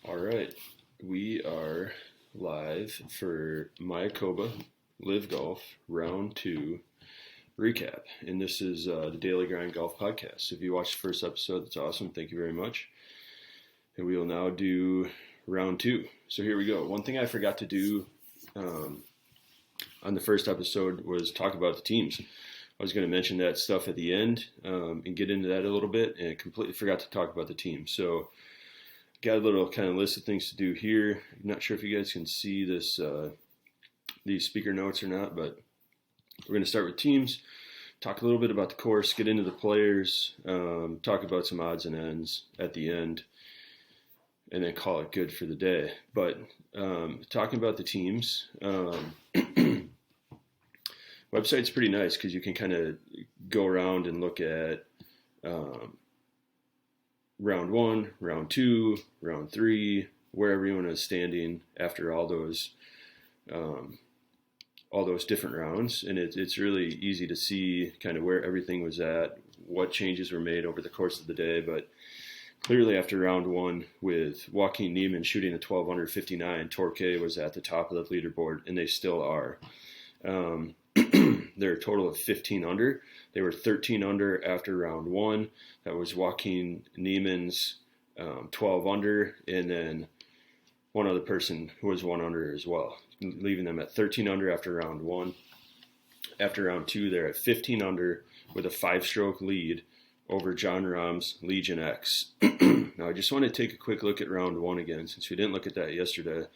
All right, we are live for Mayakoba LIV Golf Round 2 recap. And this is the Daily Grind Golf Podcast. If you watched the first episode, that's awesome. Thank you very much. And we will now do Round 2. So here we go. One thing I forgot to do on the first episode was talk about the teams. I was going to mention that stuff at the end and get into that a little bit, and I completely forgot to talk about the team. So got a little kind of list of things to do here. I'm not sure if you guys can see this, these speaker notes or not, but we're going to start with teams, talk a little bit about the course, get into the players, talk about some odds and ends at the end, and then call it good for the day. But talking about the teams, website's pretty nice because you can kind of go around and look at round 1, round 2, round 3, where everyone is standing after all those different rounds, and it's really easy to see kind of where everything was at, what changes were made over the course of the day. But clearly after round 1, with Joaquin Niemann shooting a 12 under 59, Torquay was at the top of the leaderboard, and they still are. They're a total of 15 under. They were 13 under after round 1. That was Joaquin Niemann's 12 under, and then one other person who was 1 under as well, leaving them at 13 under after round 1. After round 2, they're at 15 under with a 5-stroke lead over John Rahm's Legion X. Now, I just want to take a quick look at round 1 again, since we didn't look at that yesterday.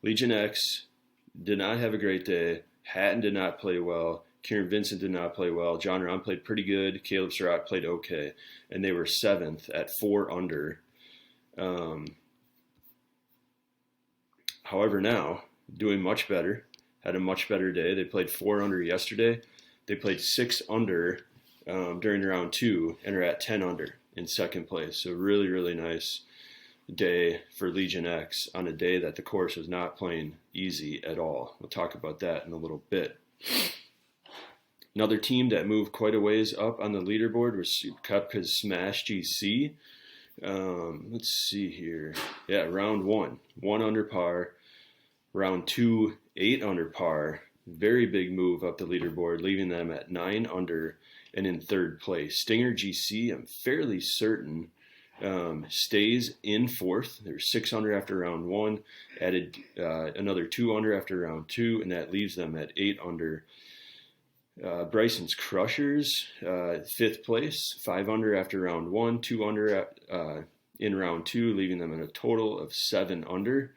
Legion X did not have a great day. Hatton did not play well. Kieran Vincent did not play well. John Rahm played pretty good. Caleb Surratt played okay. And they were 7th at 4 under. However, now, doing much better. Had a much better day. They played 4 under yesterday. They played 6 under during round 2 and are at 10 under in second place. So really, really nice day for Legion X on a day that the course was not playing easy at all. We'll talk about that in a little bit. Another team that moved quite a ways up on the leaderboard was Koepka's Smash GC. Let's see here. Yeah, round 1, 1 under par. Round 2, 8 under par. Very big move up the leaderboard, leaving them at 9 under and in third place. Stinger GC, I'm fairly certain, stays in 4th. They're 6 under after round 1, added another 2 under after round 2, and that leaves them at 8 under. Bryson's Crushers, 5th place, 5 under after round 1, 2 under in round 2, leaving them in a total of 7 under.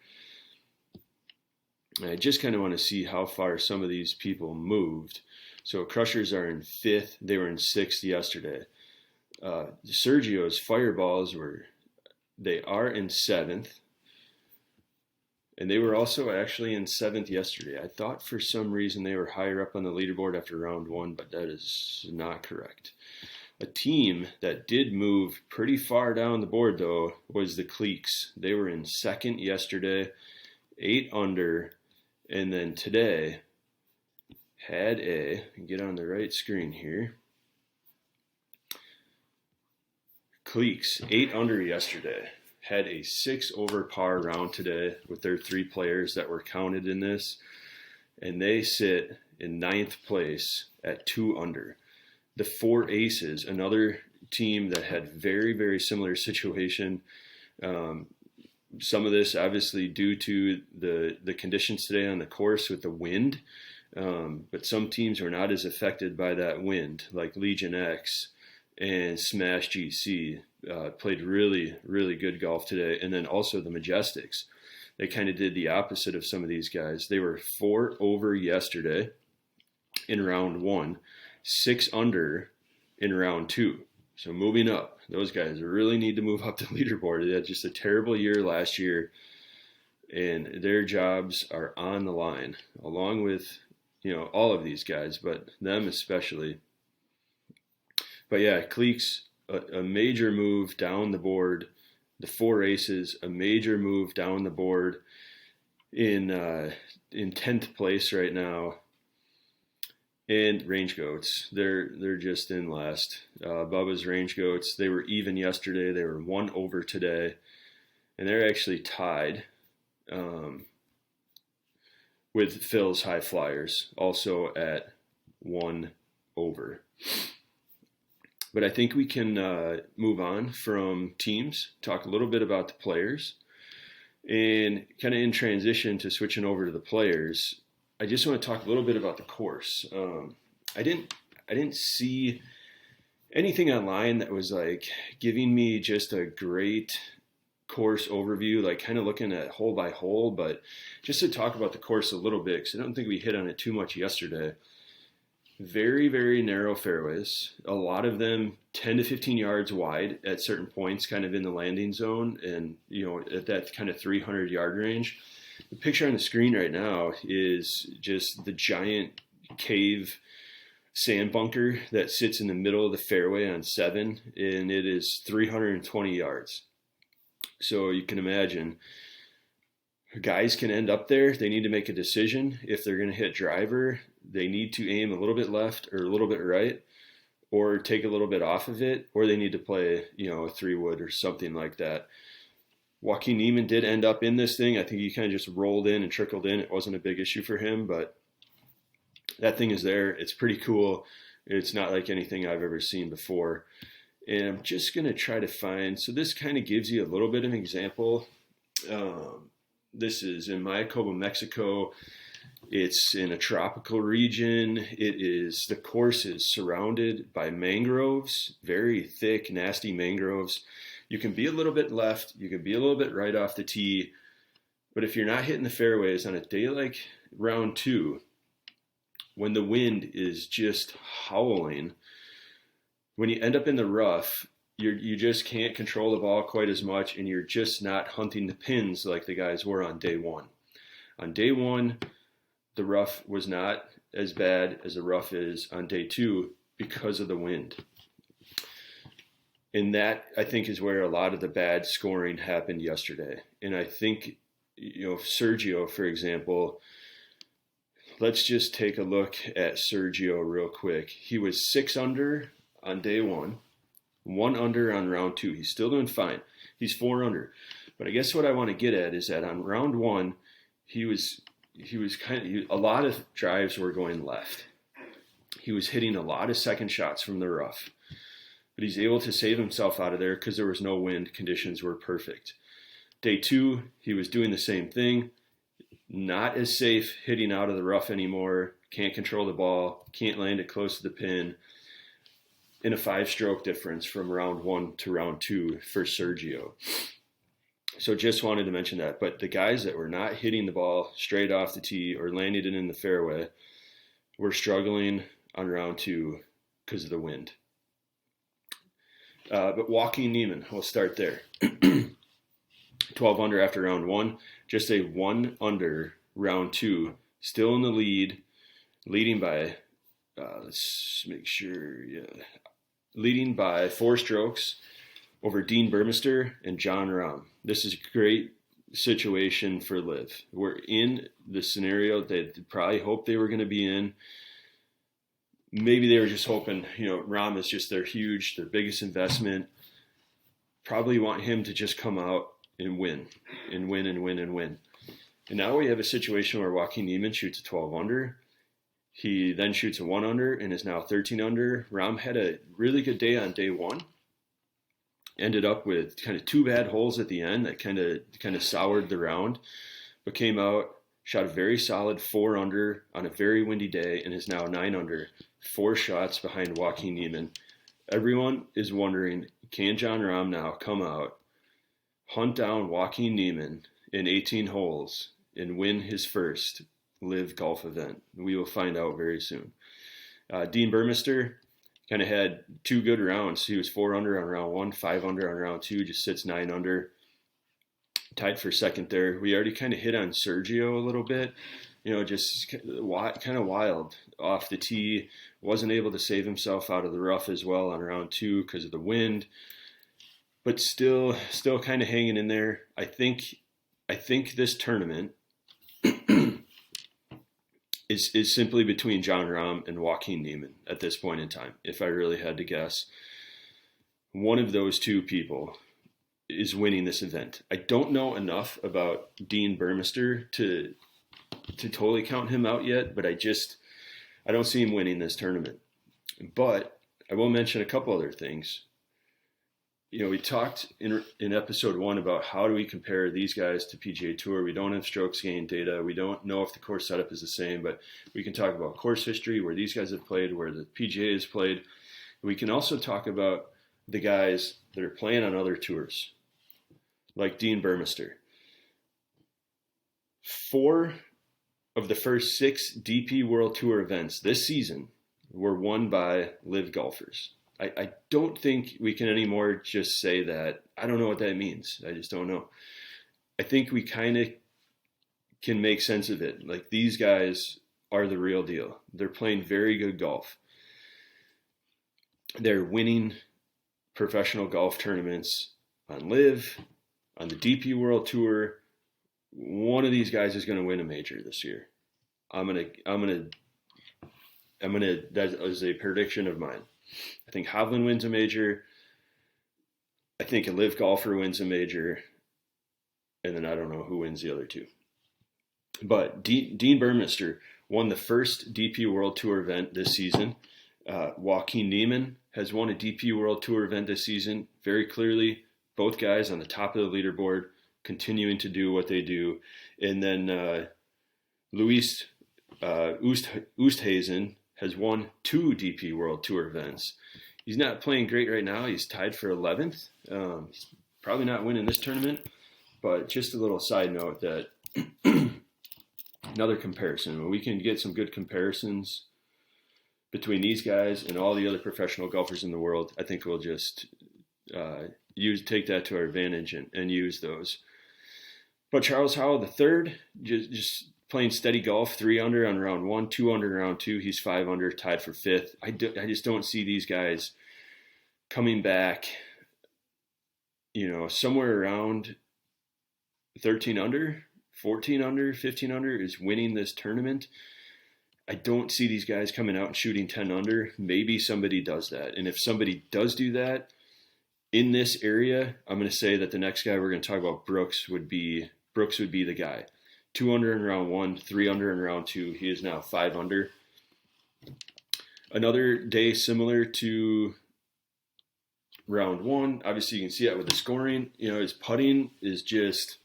I just kind of want to see how far some of these people moved. So Crushers are in 5th. They were in 6th yesterday. Sergio's Fireballs they are in 7th. And they were also actually in 7th yesterday. I thought for some reason they were higher up on the leaderboard after round 1, but that is not correct. A team that did move pretty far down the board, though, was the Cleeks. They were in 2nd yesterday, 8 under, and then today had get on the right screen here. Cleeks, 8 under yesterday. Had a 6 over par round today with their 3 players that were counted in this, and they sit in 9th place at 2 under. The 4 Aces, another team that had very, very similar situation. Some of this obviously due to the conditions today on the course with the wind, but some teams were not as affected by that wind, like Legion X and Smash GC. Played really, really good golf today. And then also the Majestics. They kind of did the opposite of some of these guys. They were 4 over yesterday in round 1, 6 under in round 2. So moving up. Those guys really need to move up the leaderboard. They had just a terrible year last year, and their jobs are on the line, along with, all of these guys, but them especially. But yeah, Cleeks, a major move down the board. The 4 Aces, a major move down the board in 10th place right now. And Range Goats, they're just in last. Bubba's Range Goats, they were even yesterday. They were 1 over today. and they're actually tied with Phil's High Flyers, also at 1 over. But I think we can move on from teams, talk a little bit about the players, and kind of in transition to switching over to the players, I just want to talk a little bit about the course. I didn't see anything online that was like giving me just a great course overview, like kind of looking at hole by hole, but just to talk about the course a little bit, because I don't think we hit on it too much yesterday. Very, very narrow fairways, a lot of them 10 to 15 yards wide at certain points, kind of in the landing zone, and at that kind of 300-yard range. The picture on the screen right now is just the giant cave sand bunker that sits in the middle of the fairway on 7, and it is 320 yards. So you can imagine, guys can end up there. They need to make a decision. If they're going to hit driver, they need to aim a little bit left or a little bit right, or take a little bit off of it, or they need to play, a 3-wood or something like that. Joaquin Niemann did end up in this thing. I think he kind of just rolled in and trickled in. It wasn't a big issue for him, but that thing is there. It's pretty cool. It's not like anything I've ever seen before. And I'm just going to try to find, so this kind of gives you a little bit of an example. This is in Mayakoba, Mexico. It's in a tropical region. The course is surrounded by mangroves, very thick, nasty mangroves. You can be a little bit left, you can be a little bit right off the tee, but if you're not hitting the fairways on a day like round 2, when the wind is just howling, when you end up in the rough, you just can't control the ball quite as much, and you're just not hunting the pins like the guys were on day 1. On day 1, the rough was not as bad as the rough is on day 2 because of the wind. And that, I think, is where a lot of the bad scoring happened yesterday. And I think, Sergio, for example, let's just take a look at Sergio real quick. He was 6 under on day 1, 1 under on round 2. He's still doing fine. He's 4 under. But I guess what I want to get at is that on round 1, he was a lot of drives were going left. He was hitting a lot of second shots from the rough. But he's able to save himself out of there because there was no wind. Conditions were perfect. Day 2, he was doing the same thing. Not as safe hitting out of the rough anymore. Can't control the ball. Can't land it close to the pin. In a 5-stroke difference from round 1 to round 2 for Sergio. So just wanted to mention that. But the guys that were not hitting the ball straight off the tee or landing it in the fairway were struggling on round 2 because of the wind. But Joaquin Niemann, we'll start there. 12 under after round 1, just a 1 under round 2, still in the lead, leading by, let's make sure, leading by 4 strokes over Dean Burmester and John Rahm. This is a great situation for LIV. We're in the scenario they probably hoped they were going to be in. Maybe they were just hoping, Rahm is just their biggest investment. Probably want him to just come out and win. And now we have a situation where Joaquin Niemann shoots a 12 under. He then shoots a 1 under and is now 13 under. Rahm had a really good day on day 1. Ended up with kind of 2 bad holes at the end that kind of soured the round, but came out, shot a very solid 4 under on a very windy day, and is now 9 under, 4 shots behind Joaquin Niemann. Everyone is wondering, can Jon Rahm now come out, hunt down Joaquin Niemann in 18 holes, and win his first LIV Golf event? We will find out very soon. Dean Burmester kind of had 2 good rounds. He was 4 under on round 1, 5 under on round 2, just sits 9 under. Tied for second there. We already kind of hit on Sergio a little bit. Just kind of wild off the tee. Wasn't able to save himself out of the rough as well on round 2 because of the wind. But still kind of hanging in there. I think this tournament is simply between Jon Rahm and Joaquin Niemann at this point in time. If I really had to guess, one of those 2 people is winning this event. I don't know enough about Dean Burmester to totally count him out yet, but I don't see him winning this tournament. But I will mention a couple other things. We talked in episode 1 about how do we compare these guys to PGA Tour. We don't have strokes gained data. We don't know if the course setup is the same, but we can talk about course history, where these guys have played, where the PGA has played. We can also talk about the guys that are playing on other tours, like Dean Burmester. 4 of the first 6 DP World Tour events this season were won by LIV golfers. I don't think we can anymore just say that. I don't know what that means. I just don't know. I think we kind of can make sense of it. Like, these guys are the real deal. They're playing very good golf. They're winning professional golf tournaments on LIV, on the DP World Tour. One of these guys is going to win a major this year. That is a prediction of mine. I think Hovland wins a major. I think a LIV golfer wins a major. And then I don't know who wins the other 2. But Dean Burmester won the first DP World Tour event this season. Joaquin Niemann has won a DP World Tour event this season. Very clearly, both guys on the top of the leaderboard, continuing to do what they do. And then Luis Oosthuizen has won 2 DP World Tour events. He's not playing great right now. He's tied for 11th. He's probably not winning this tournament, but just a little side note that another comparison. When we can get some good comparisons between these guys and all the other professional golfers in the world, I think we'll just take that to our advantage and use those. But Charles Howell III, just playing steady golf, 3 under on round 1, 2 under on round 2. He's 5 under, tied for 5th. I just don't see these guys coming back, somewhere around 13 under, 14 under, 15 under is winning this tournament. I don't see these guys coming out and shooting 10 under. Maybe somebody does that. And if somebody does do that in this area, I'm going to say that the next guy we're going to talk about, Brooks would be the guy. 2 under in round 1, 3 under in round 2. He is now 5 under. Another day similar to round 1. Obviously, you can see that with the scoring. His putting is just,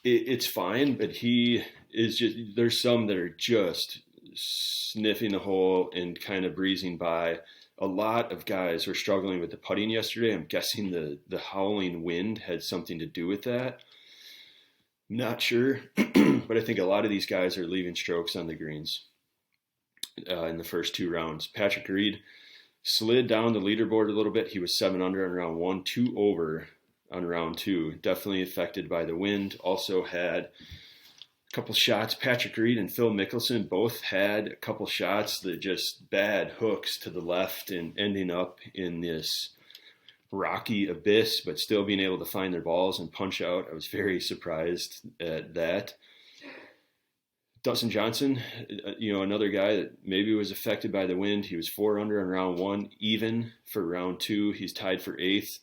it's fine, but he is just, there's some that are just sniffing the hole and kind of breezing by. A lot of guys were struggling with the putting yesterday. I'm guessing the howling wind had something to do with that. Not sure, but I think a lot of these guys are leaving strokes on the greens in the first 2 rounds. Patrick Reed slid down the leaderboard a little bit. He was 7 under on round 1, 2 over on round 2. Definitely affected by the wind. Also had a couple shots. Patrick Reed and Phil Mickelson both had a couple shots that just bad hooks to the left and ending up in this rocky abyss, but still being able to find their balls and punch out. I was very surprised at that. Dustin Johnson, another guy that maybe was affected by the wind. He was 4 under on round 1, even for round 2. He's tied for 8th.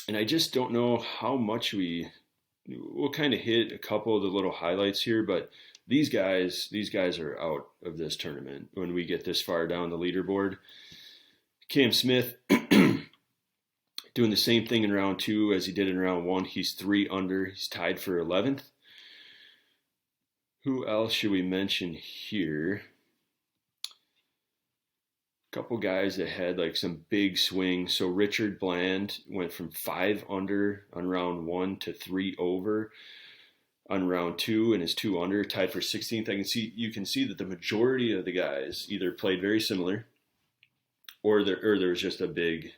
And I just don't know how much we'll kind of hit a couple of the little highlights here, but these guys are out of this tournament when we get this far down the leaderboard. Cam Smith doing the same thing in round 2 as he did in round 1. He's 3 under. He's tied for 11th. Who else should we mention here? A couple guys that had like some big swings. So Richard Bland went from 5 under on round 1 to 3 over on round 2 and is 2 under, tied for 16th. You can see that the majority of the guys either played very similar or there was just a big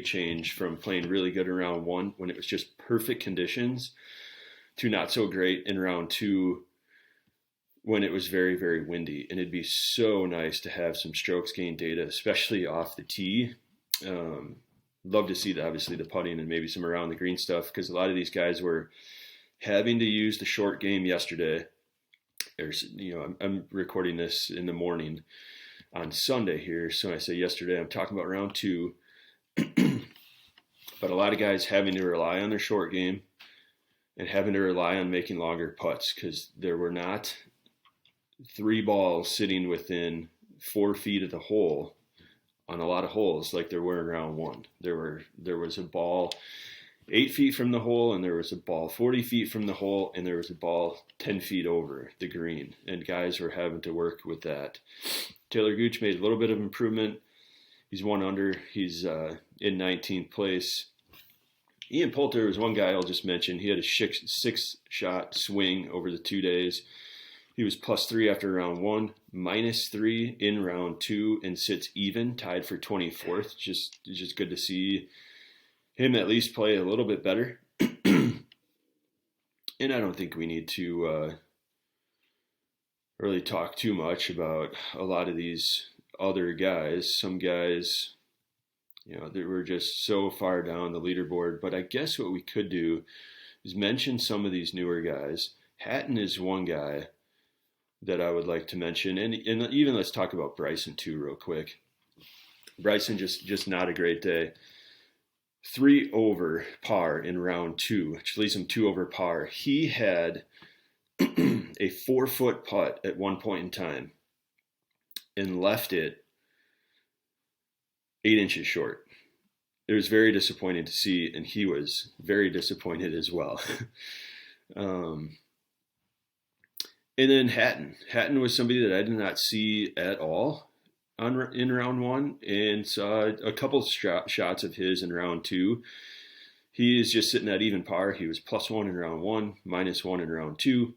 change from playing really good in round 1 when it was just perfect conditions to not so great in round 2 when it was very, very windy. And it'd be so nice to have some strokes gain data, especially off the tee. Love to see obviously the putting and maybe some around the green stuff, because a lot of these guys were having to use the short game yesterday. I'm recording this in the morning on Sunday here. So when I say yesterday, I'm talking about round 2. but a lot of guys having to rely on their short game and having to rely on making longer putts because there were not 3 balls sitting within 4 feet of the hole on a lot of holes like there were in round 1. There was a ball 8 feet from the hole, and there was a ball 40 feet from the hole, and there was a ball 10 feet over the green, and guys were having to work with that. Taylor Gooch made a little bit of improvement. He's 1 under. He's in 19th place. Ian Poulter was one guy I'll just mention. He had a 6-shot swing over the 2 days. He was +3 after round 1, -3 in round 2, and sits even, tied for 24th. Just good to see him at least play a little bit better. And I don't think we need to really talk too much about a lot of these other guys. Some guys, they were just so far down the leaderboard. But I guess what we could do is mention some of these newer guys. Hatton is one guy that I would like to mention. And even let's talk about Bryson too real quick. Bryson just not a great day. 3 over par in round 2, which leaves him 2 over par. He had a 4-foot putt at one point in time and left it 8 inches short. It was very disappointing to see, and he was very disappointed as well. And then Hatton. Hatton was somebody that I did not see at all in round 1, and saw a couple shots of his in round 2. He is just sitting at even par. He was +1 in round 1, -1 in round 2.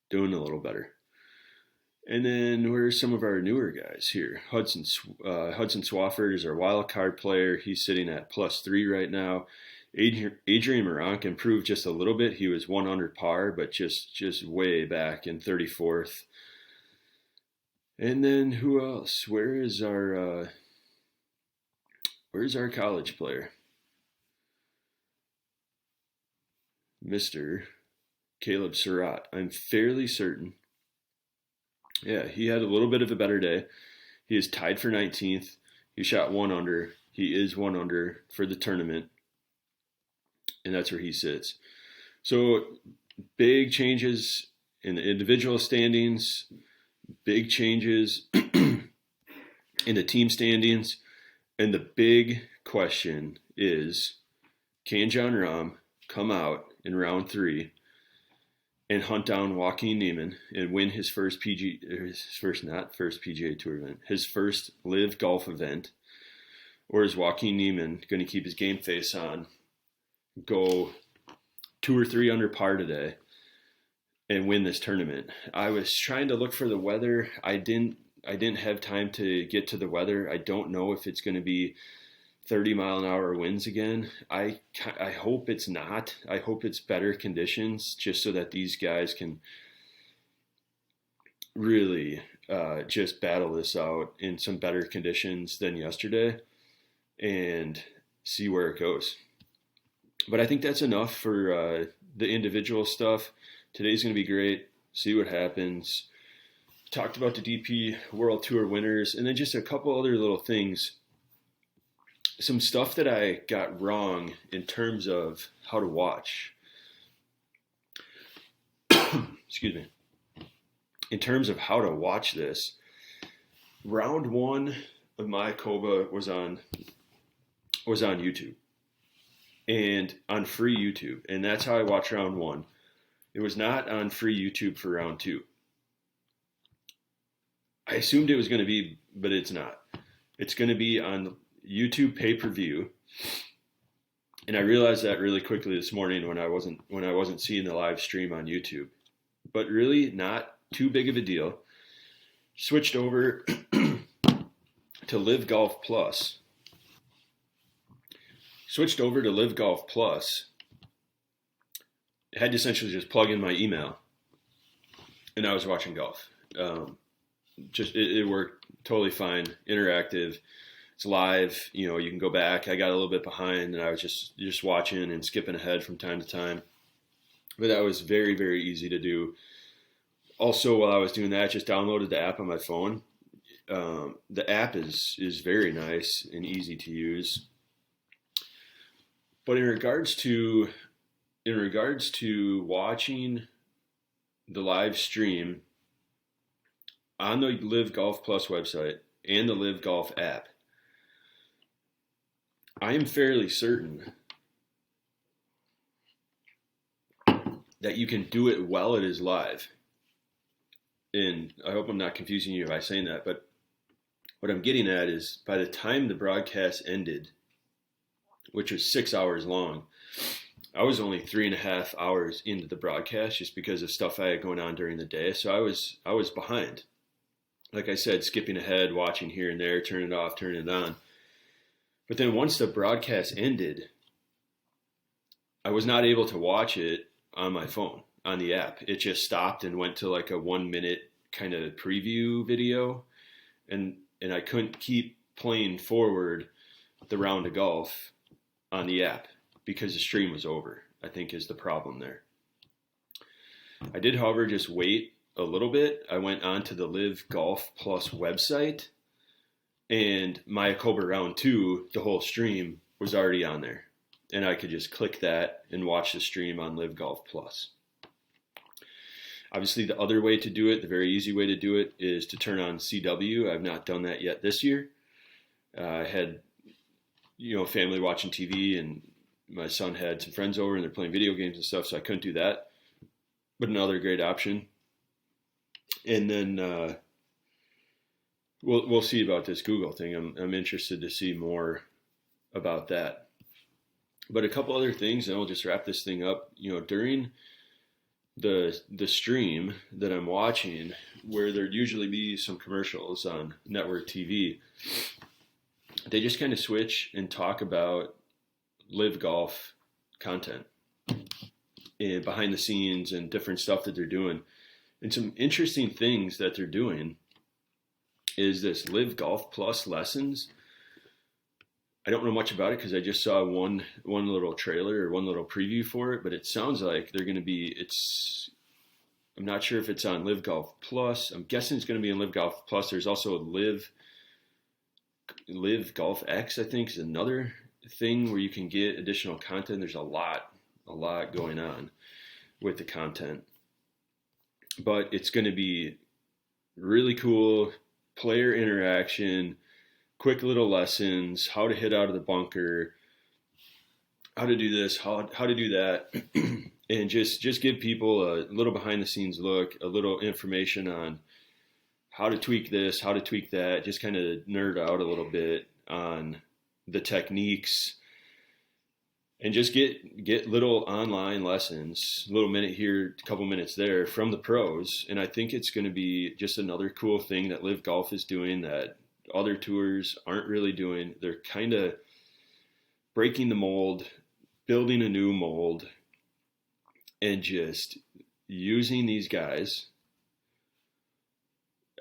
Doing a little better. And then where's some of our newer guys here? Hudson Swafford is our wild card player. He's sitting at +3 right now. Adrian Moronk improved just a little bit. He was 1 under par, but just way back in 34th. And then who else? Where's our college player? Mr. Caleb Surratt. I'm fairly certain. Yeah, he had a little bit of a better day. He is tied for 19th. He shot 1 under. He is 1 under for the tournament. And that's where he sits. So big changes in the individual standings, big changes in the team standings. And the big question is, can Jon Rahm come out in round 3 and hunt down Joaquin Niemann and win his first PGA Tour event, his first LIV Golf event? Or is Joaquin Niemann going to keep his game face on, go 2 or 3 under par today, and win this tournament? I was trying to look for the weather. I didn't have time to get to the weather. I don't know if it's going to be 30-mile-an-hour winds again. I hope it's not. I hope it's better conditions, just so that these guys can really just battle this out in some better conditions than yesterday and see where it goes. But I think that's enough for the individual stuff. Today's going to be great. See what happens. Talked about the DP World Tour winners, and then just a couple other little things. Some stuff that I got wrong in terms of how to watch. Excuse me. In terms of how to watch this, round 1 of Mayakoba was on YouTube, and on free YouTube, and that's how I watched round 1. It was not on free YouTube for round 2. I assumed it was going to be, but it's not. It's going to be on YouTube pay-per-view, and I realized that really quickly this morning when I wasn't seeing the live stream on YouTube. But really, not too big of a deal. Switched over to LIV Golf Plus. I had to essentially just plug in my email, and I was watching golf. It worked totally fine, interactive. It's live, you can go back. I got a little bit behind, and I was just watching and skipping ahead from time to time. But that was very, very easy to do. Also, while I was doing that, just downloaded the app on my phone. The app is very nice and easy to use. But in regards to watching the live stream on the LIV Golf Plus website and the LIV Golf app, I am fairly certain that you can do it while it is live. And I hope I'm not confusing you by saying that, but what I'm getting at is by the time the broadcast ended, which was 6 hours long, I was only 3.5 hours into the broadcast just because of stuff I had going on during the day. So I was behind. Like I said, skipping ahead, watching here and there, turning it off, turning it on. But then once the broadcast ended, I was not able to watch it on my phone, on the app. It just stopped and went to like a 1 minute kind of preview video. And I couldn't keep playing forward the round of golf on the app because the stream was over, I think is the problem there. I did, however, just wait a little bit. I went on to the LIV Golf Plus website, and Mayakoba round 2, the whole stream was already on there. And I could just click that and watch the stream on LIV Golf Plus. Obviously, the other way to do it, the very easy way to do it, is to turn on CW. I've not done that yet this year. I had, family watching TV, and my son had some friends over, and they're playing video games and stuff, so I couldn't do that. But another great option. And then we'll see about this Google thing. I'm interested to see more about that. But a couple other things, and I'll just wrap this thing up. During the stream that I'm watching, where there'd usually be some commercials on network TV, they just kind of switch and talk about LIV Golf content and behind the scenes and different stuff that they're doing. And some interesting things that they're doing is this LIV Golf Plus lessons. I don't know much about it because I just saw one little trailer or one little preview for it, but it sounds like they're going to be, I'm not sure if it's on LIV Golf Plus. I'm guessing it's going to be on LIV Golf Plus. There's also LIV Golf X, I think, is another thing where you can get additional content. There's a lot going on with the content, but it's going to be really cool player interaction, quick little lessons, how to hit out of the bunker, how to do this, how to do that, and just give people a little behind the scenes look, a little information on how to tweak this, how to tweak that, just kind of nerd out a little bit on the techniques, and just get little online lessons, a little minute here, a couple minutes there from the pros. And I think it's going to be just another cool thing that LIV Golf is doing that other tours aren't really doing. They're kind of breaking the mold, building a new mold, and just using these guys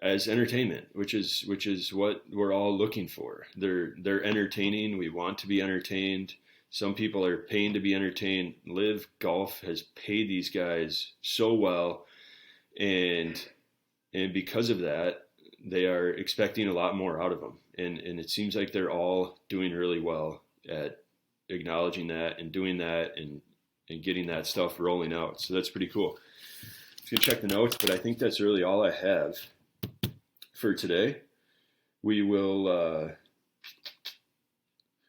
as entertainment, which is what we're all looking for. They're entertaining. We want to be entertained. Some people are paying to be entertained. LIV Golf has paid these guys so well, and because of that, they are expecting a lot more out of them. And it seems like they're all doing really well at acknowledging that and doing that and getting that stuff rolling out. So that's pretty cool. You can check the notes, but I think that's really all I have for today. We will,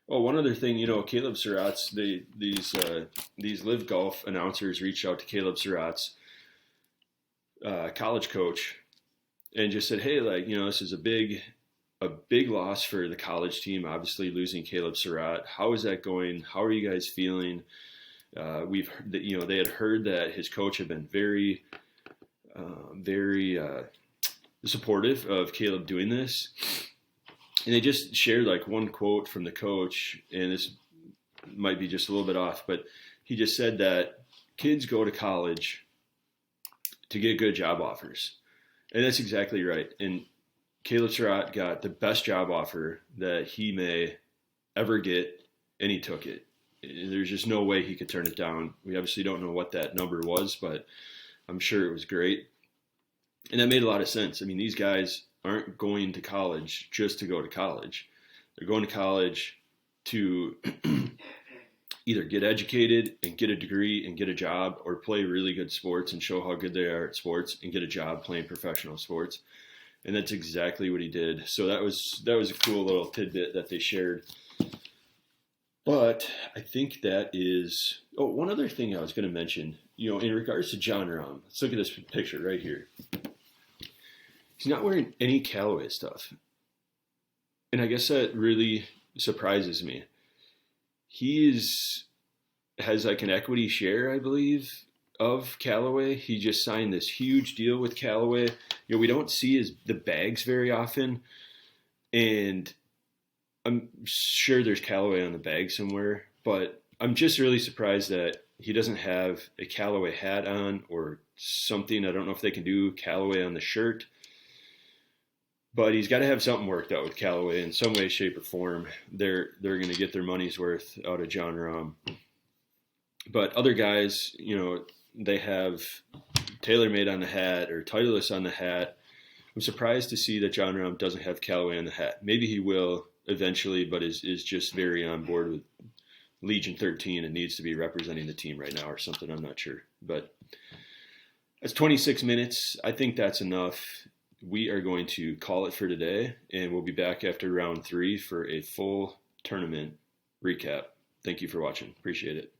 one other thing, Caleb Surratt's, these LIV Golf announcers reached out to Caleb Surratt's college coach and just said, hey, this is a big loss for the college team, obviously losing Caleb Surratt. How is that going? How are you guys feeling? They had heard that his coach had been very supportive of Caleb doing this. And they just shared one quote from the coach, and this might be just a little bit off, but he just said that kids go to college to get good job offers. And that's exactly right. And Caleb Surratt got the best job offer that he may ever get, and he took it. There's just no way he could turn it down. We obviously don't know what that number was, but I'm sure it was great. And that made a lot of sense. I mean, these guys aren't going to college just to go to college. They're going to college to either get educated and get a degree and get a job, or play really good sports and show how good they are at sports and get a job playing professional sports. And that's exactly what he did. So that was a cool little tidbit that they shared. But I think that is, one other thing I was going to mention, in regards to Jon Rahm, let's look at this picture right here. He's not wearing any Callaway stuff. And I guess that really surprises me. He has like an equity share, I believe, of Callaway. He just signed this huge deal with Callaway. We don't see the bags very often. And I'm sure there's Callaway on the bag somewhere, but I'm just really surprised that he doesn't have a Callaway hat on or something. I don't know if they can do Callaway on the shirt, but he's got to have something worked out with Callaway in some way, shape, or form. They're going to get their money's worth out of Jon Rahm. But other guys, they have TaylorMade on the hat or Titleist on the hat. I'm surprised to see that Jon Rahm doesn't have Callaway on the hat. Maybe he will eventually, but is just very on board with Legion 13 and needs to be representing the team right now or something. I'm not sure. But that's 26 minutes. I think that's enough. We are going to call it for today, and we'll be back after round 3 for a full tournament recap. Thank you for watching. Appreciate it.